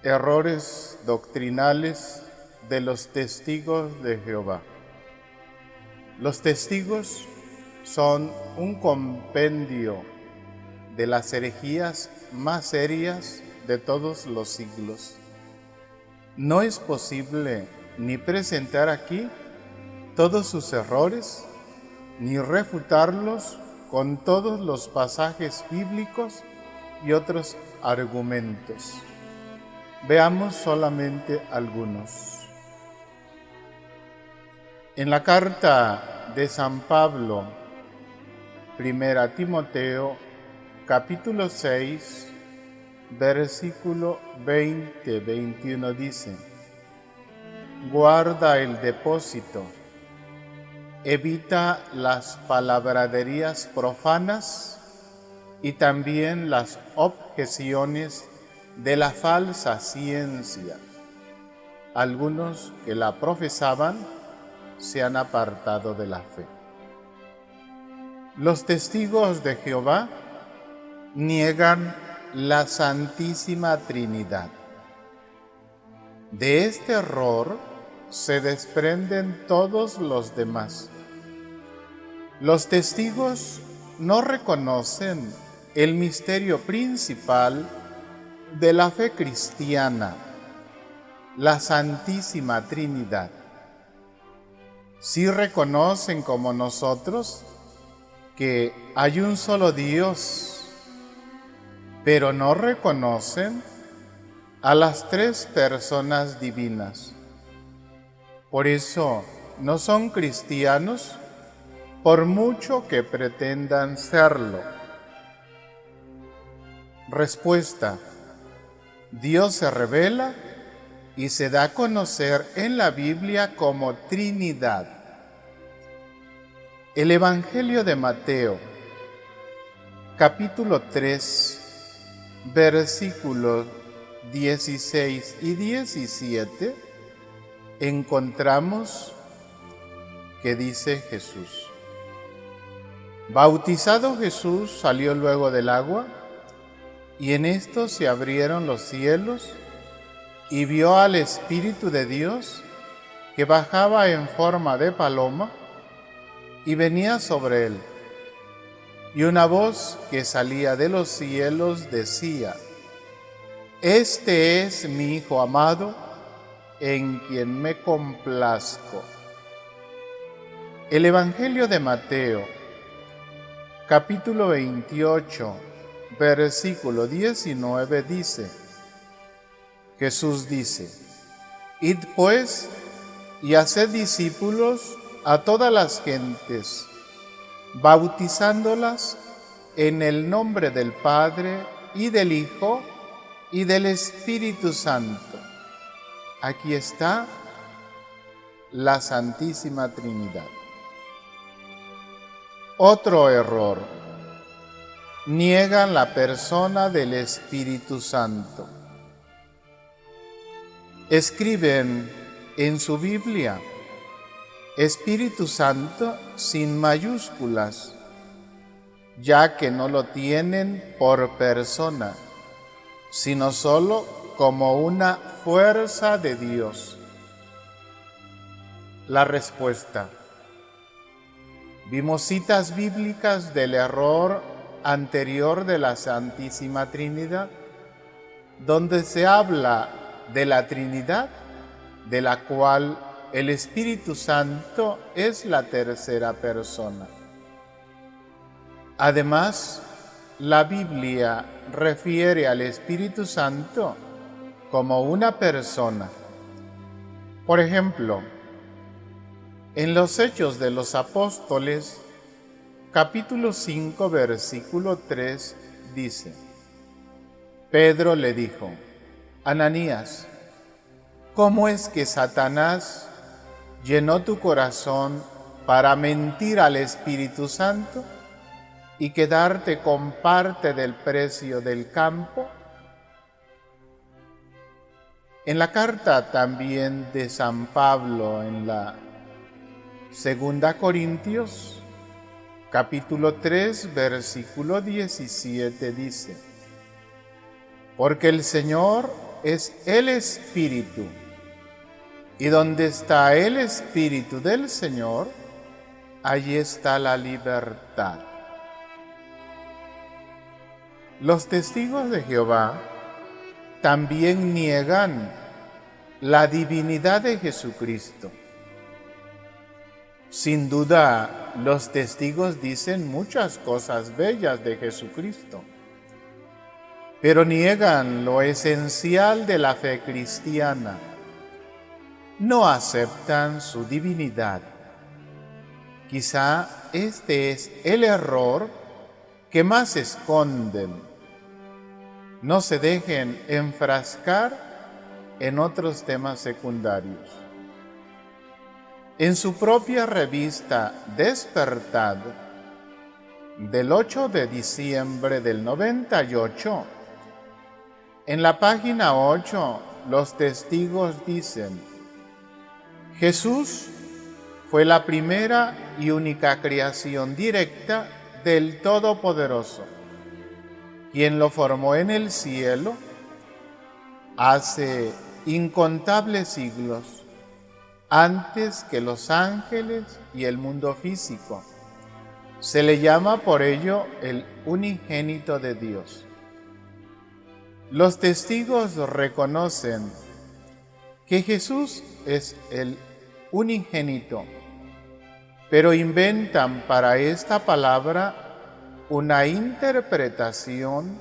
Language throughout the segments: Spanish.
Errores doctrinales de los testigos de Jehová. Los testigos son un compendio de las herejías más serias de todos los siglos. No es posible ni presentar aquí todos sus errores, ni refutarlos con todos los pasajes bíblicos y otros argumentos. Veamos solamente algunos. En la carta de San Pablo, 1 Timoteo, capítulo 6, versículo 20-21 dice: guarda el depósito, evita las palabrerías profanas y también las objeciones de la falsa ciencia. Algunos que la profesaban se han apartado de la fe. Los testigos de Jehová niegan la Santísima Trinidad. De este error se desprenden todos los demás. Los testigos no reconocen el misterio principal de la fe cristiana, la Santísima Trinidad. Sí reconocen como nosotros que hay un solo Dios, pero no reconocen a las tres personas divinas. Por eso no son cristianos, por mucho que pretendan serlo. Respuesta: Dios se revela y se da a conocer en la Biblia como Trinidad. El Evangelio de Mateo, capítulo 3, versículos 16 y 17, encontramos que dice Jesús: bautizado Jesús salió luego del agua, y en esto se abrieron los cielos, y vio al Espíritu de Dios que bajaba en forma de paloma y venía sobre él. Y una voz que salía de los cielos decía: este es mi Hijo amado, en quien me complazco. El Evangelio de Mateo, capítulo 28, versículo 19 dice: Jesús dice: id pues y haced discípulos a todas las gentes, bautizándolas en el nombre del Padre y del Hijo y del Espíritu Santo. Aquí está la Santísima Trinidad. Otro error: niegan la persona del Espíritu Santo. Escriben en su Biblia Espíritu Santo sin mayúsculas, ya que no lo tienen por persona, sino solo como una fuerza de Dios. La respuesta: vimos citas bíblicas del error anterior de la Santísima Trinidad, donde se habla de la Trinidad, de la cual el Espíritu Santo es la tercera persona. Además, la Biblia refiere al Espíritu Santo como una persona. Por ejemplo, en los Hechos de los Apóstoles, capítulo 5, versículo 3, dice: Pedro le dijo: Ananías, ¿cómo es que Satanás llenó tu corazón para mentir al Espíritu Santo y quedarte con parte del precio del campo? En la carta también de San Pablo, en la 2 Corintios, capítulo 3, versículo 17, dice: Porque el Señor es el Espíritu, y donde está el Espíritu del Señor, allí está la libertad. Los testigos de Jehová también niegan la divinidad de Jesucristo. Sin duda, los testigos dicen muchas cosas bellas de Jesucristo, pero niegan lo esencial de la fe cristiana. No aceptan su divinidad. Quizá este es el error que más esconden. No se dejen enfrascar en otros temas secundarios. En su propia revista Despertad, del 8 de diciembre del 98, en la página 8, los testigos dicen: Jesús fue la primera y única creación directa del Todopoderoso, quien lo formó en el cielo hace incontables siglos, antes que los ángeles y el mundo físico. Se le llama por ello el unigénito de Dios. Los testigos reconocen que Jesús es el unigénito, pero inventan para esta palabra una interpretación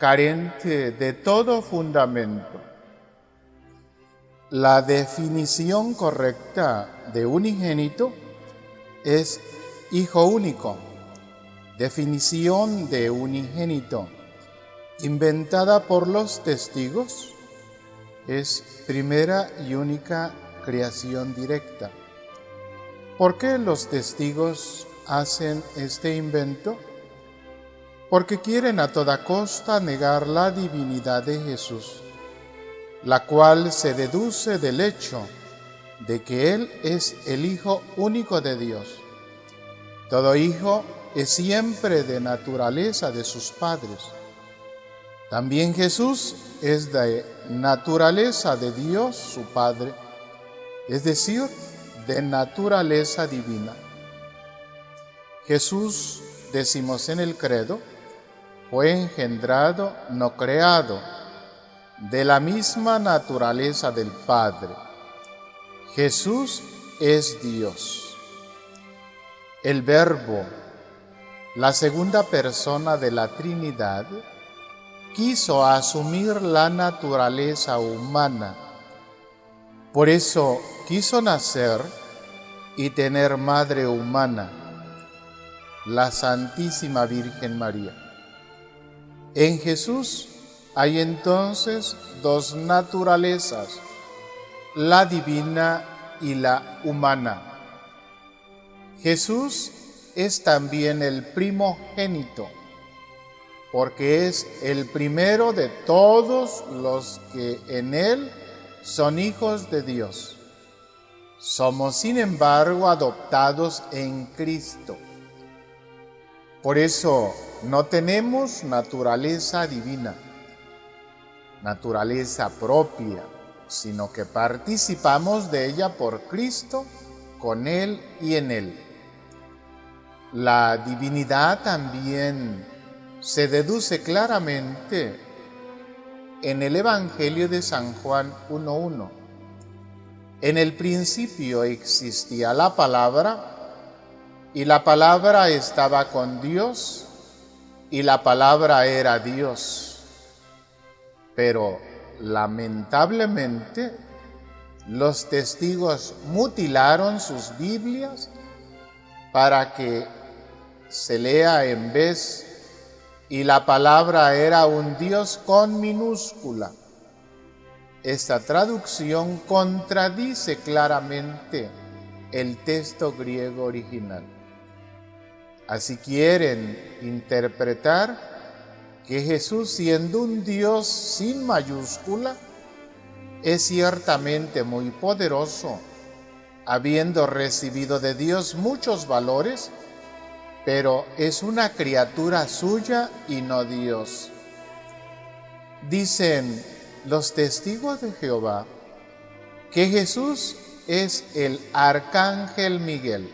carente de todo fundamento. La definición correcta de unigénito es hijo único. Definición de unigénito inventada por los testigos es primera y única creación directa. ¿Por qué los testigos hacen este invento? Porque quieren a toda costa negar la divinidad de Jesús, la cual se deduce del hecho de que Él es el Hijo único de Dios. Todo hijo es siempre de naturaleza de sus padres. También Jesús es de naturaleza de Dios su Padre, es decir, de naturaleza divina. Jesús, decimos en el credo, fue engendrado, no creado, de la misma naturaleza del Padre. Jesús es Dios. El Verbo, la segunda persona de la Trinidad, quiso asumir la naturaleza humana. Por eso quiso nacer y tener madre humana, la Santísima Virgen María. En Jesús hay entonces dos naturalezas, la divina y la humana. Jesús es también el primogénito, porque es el primero de todos los que en Él son hijos de Dios. Somos, sin embargo, adoptados en Cristo. Por eso no tenemos naturaleza divina, naturaleza propia, sino que participamos de ella por Cristo, con Él y en Él. La divinidad también se deduce claramente en el Evangelio de San Juan 1:1. En el principio existía la palabra, y la palabra estaba con Dios, y la palabra era Dios. Pero lamentablemente los testigos mutilaron sus Biblias para que se lea en vez y la palabra era un Dios con minúscula. Esta traducción contradice claramente el texto griego original. Así quieren interpretar que Jesús, siendo un Dios sin mayúscula, es ciertamente muy poderoso, habiendo recibido de Dios muchos valores, pero es una criatura suya y no Dios. Dicen los testigos de Jehová que Jesús es el arcángel Miguel.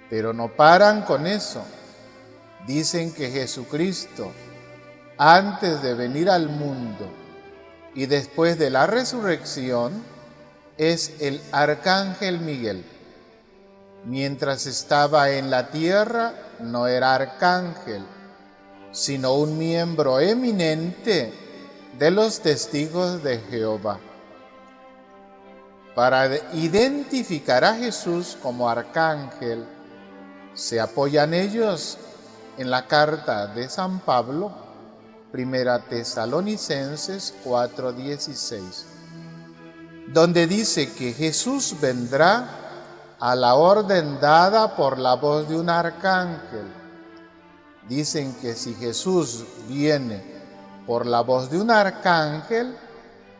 Pero no paran con eso. Dicen que Jesucristo, antes de venir al mundo y después de la resurrección, es el arcángel Miguel. Mientras estaba en la tierra, no era arcángel, sino un miembro eminente de los testigos de Jehová. Para identificar a Jesús como arcángel, se apoyan ellos en la carta de San Pablo, 1 Tesalonicenses 4:16, donde dice que Jesús vendrá a la orden dada por la voz de un arcángel. Dicen que si Jesús viene por la voz de un arcángel,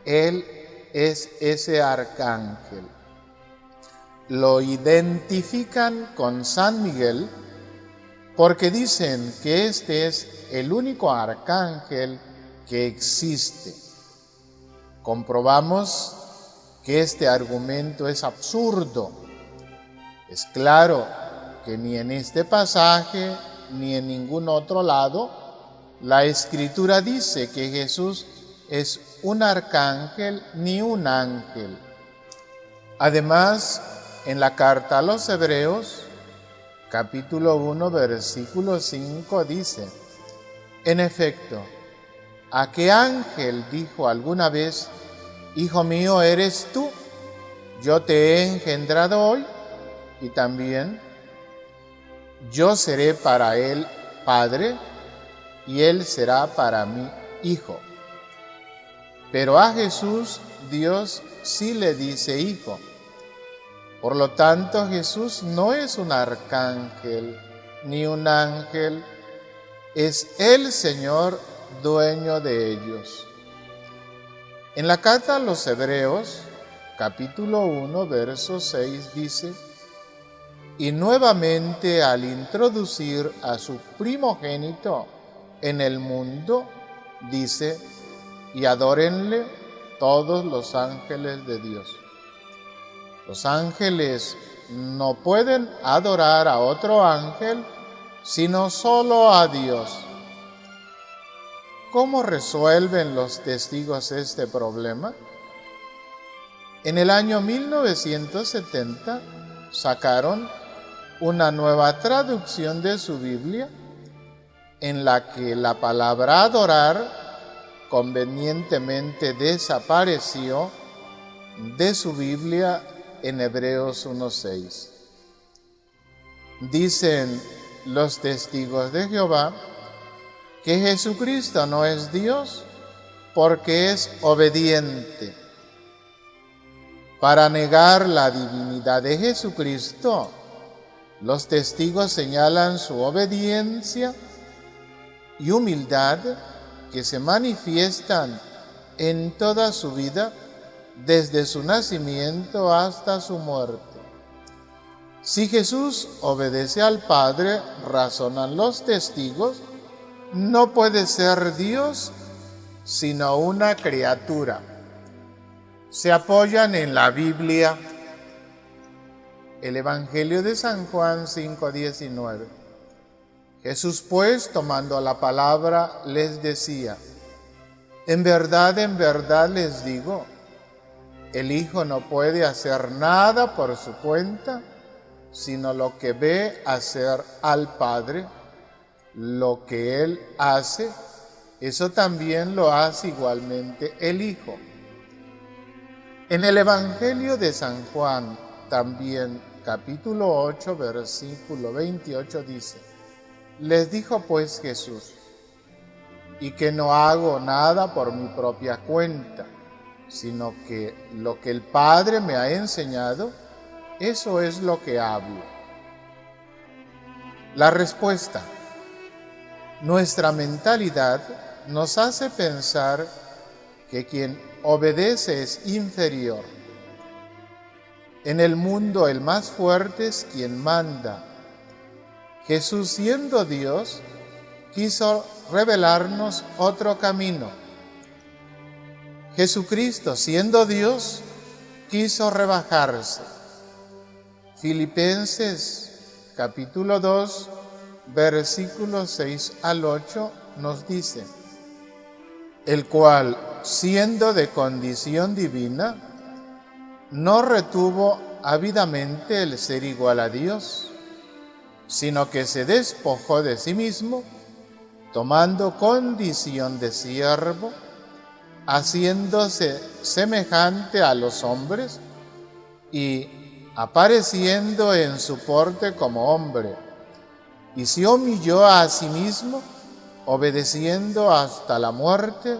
Él es ese arcángel. Lo identifican con San Miguel porque dicen que este es el único arcángel que existe. Comprobamos que este argumento es absurdo. Es claro que ni en este pasaje ni en ningún otro lado la Escritura dice que Jesús es un arcángel ni un ángel. Además, en la carta a los Hebreos, capítulo 1, versículo 5 dice: en efecto, ¿a qué ángel dijo alguna vez, Hijo mío eres tú, yo te he engendrado hoy? Y también, yo seré para él padre, y él será para mí hijo. Pero a Jesús Dios sí le dice hijo. Por lo tanto, Jesús no es un arcángel ni un ángel, es el Señor dueño de ellos. En la carta a los Hebreos, capítulo 1, verso 6 dice: y nuevamente al introducir a su primogénito en el mundo, dice: y adórenle todos los ángeles de Dios. Los ángeles no pueden adorar a otro ángel, sino solo a Dios. ¿Cómo resuelven los testigos este problema? En el año 1970 sacaron una nueva traducción de su Biblia en la que la palabra adorar convenientemente desapareció de su Biblia en Hebreos 1:6. Dicen los testigos de Jehová que Jesucristo no es Dios porque es obediente. Para negar la divinidad de Jesucristo, los testigos señalan su obediencia y humildad que se manifiestan en toda su vida, desde su nacimiento hasta su muerte. Si Jesús obedece al Padre, razonan los testigos, no puede ser Dios sino una criatura. Se apoyan en la Biblia, el Evangelio de San Juan 5:19. Jesús pues, tomando la palabra, les decía: en verdad les digo, el Hijo no puede hacer nada por su cuenta, sino lo que ve hacer al Padre. Lo que Él hace, eso también lo hace igualmente el Hijo. En el Evangelio de San Juan, también capítulo 8, versículo 28 dice: les dijo pues Jesús: y que no hago nada por mi propia cuenta, sino que lo que el Padre me ha enseñado, eso es lo que hablo. La respuesta: nuestra mentalidad nos hace pensar que quien obedece es inferior. En el mundo el más fuerte es quien manda. Jesús, siendo Dios, quiso revelarnos otro camino. Jesucristo, siendo Dios, quiso rebajarse. Filipenses capítulo 2, versículos 6 al 8 nos dice: el cual, siendo de condición divina, no retuvo ávidamente el ser igual a Dios, sino que se despojó de sí mismo, tomando condición de siervo, haciéndose semejante a los hombres y apareciendo en su porte como hombre, y se humilló a sí mismo, obedeciendo hasta la muerte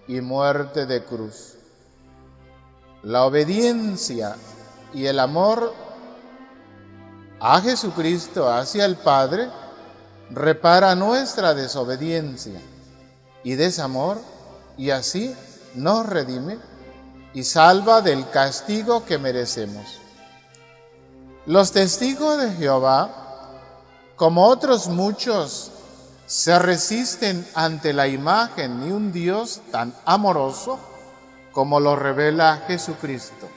y muerte de cruz. La obediencia y el amor a Jesucristo hacia el Padre repara nuestra desobediencia y desamor, y así nos redime y salva del castigo que merecemos. Los testigos de Jehová, como otros muchos, se resisten ante la imagen de un Dios tan amoroso como lo revela Jesucristo.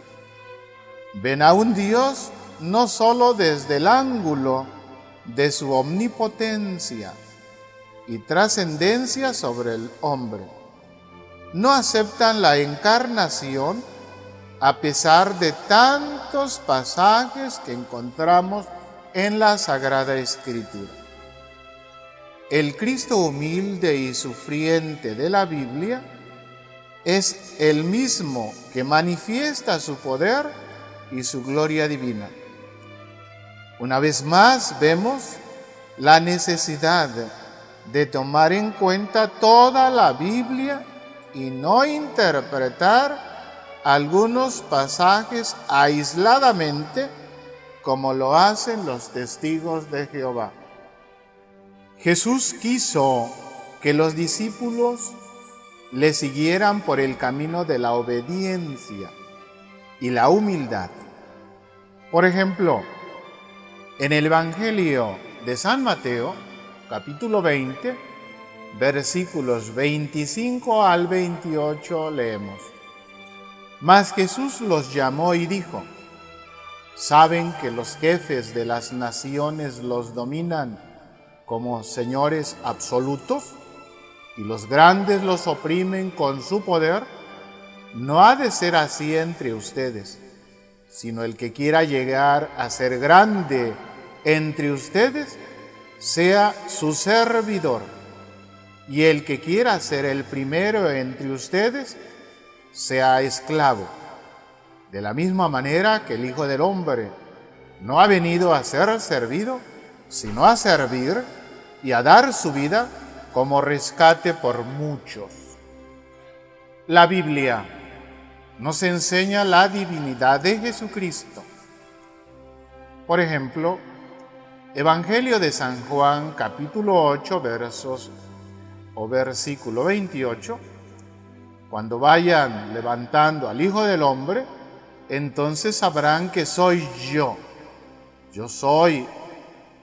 Ven a un Dios no solo desde el ángulo de su omnipotencia y trascendencia sobre el hombre. No aceptan la encarnación a pesar de tantos pasajes que encontramos en la Sagrada Escritura. El Cristo humilde y sufriente de la Biblia es el mismo que manifiesta su poder y su gloria divina. Una vez más vemos la necesidad de tomar en cuenta toda la Biblia y no interpretar algunos pasajes aisladamente como lo hacen los testigos de Jehová. Jesús quiso que los discípulos le siguieran por el camino de la obediencia y la humildad. Por ejemplo, en el Evangelio de San Mateo, capítulo 20, versículos 25 al 28, leemos: Mas Jesús los llamó y dijo: ¿saben que los jefes de las naciones los dominan como señores absolutos, y los grandes los oprimen con su poder? No ha de ser así entre ustedes, sino el que quiera llegar a ser grande entre ustedes, sea su servidor, y el que quiera ser el primero entre ustedes, sea esclavo. De la misma manera que el Hijo del Hombre no ha venido a ser servido, sino a servir y a dar su vida como rescate por muchos. La Biblia nos enseña la divinidad de Jesucristo. Por ejemplo, Evangelio de San Juan, capítulo 8, versículo 28, cuando vayan levantando al Hijo del Hombre, entonces sabrán que soy yo. Yo soy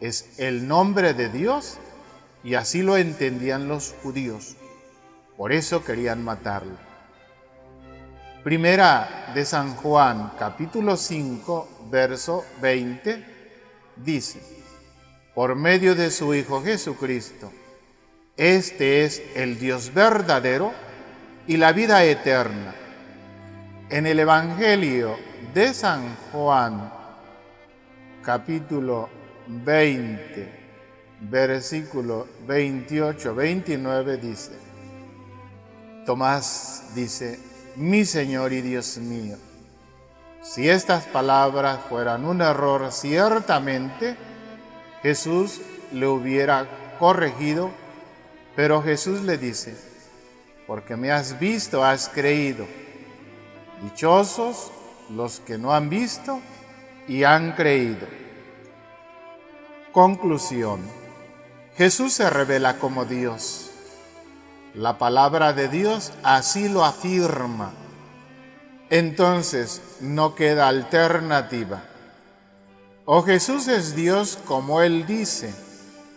es el nombre de Dios, y así lo entendían los judíos. Por eso querían matarlo. Primera de San Juan, capítulo 5, verso 20, dice: por medio de su Hijo Jesucristo, este es el Dios verdadero y la vida eterna. En el Evangelio de San Juan, capítulo 20, versículo 28-29 dice: Tomás dice: mi Señor y Dios mío. Si estas palabras fueran un error, ciertamente Jesús le hubiera corregido, pero Jesús le dice: porque me has visto, has creído. Dichosos los que no han visto y han creído. Conclusión: Jesús se revela como Dios. La palabra de Dios así lo afirma. Entonces no queda alternativa. O Jesús es Dios como Él dice,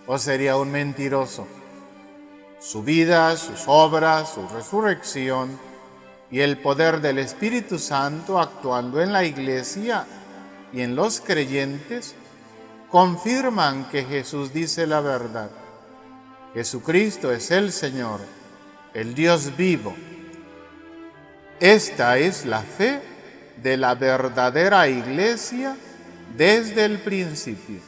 o sería un mentiroso. Su vida, sus obras, su resurrección y el poder del Espíritu Santo actuando en la Iglesia y en los creyentes confirman que Jesús dice la verdad. Jesucristo es el Señor, el Dios vivo. Esta es la fe de la verdadera Iglesia desde el principio.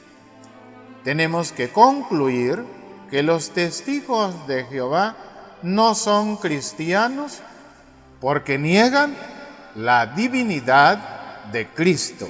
Tenemos que concluir que los testigos de Jehová no son cristianos porque niegan la divinidad de Cristo.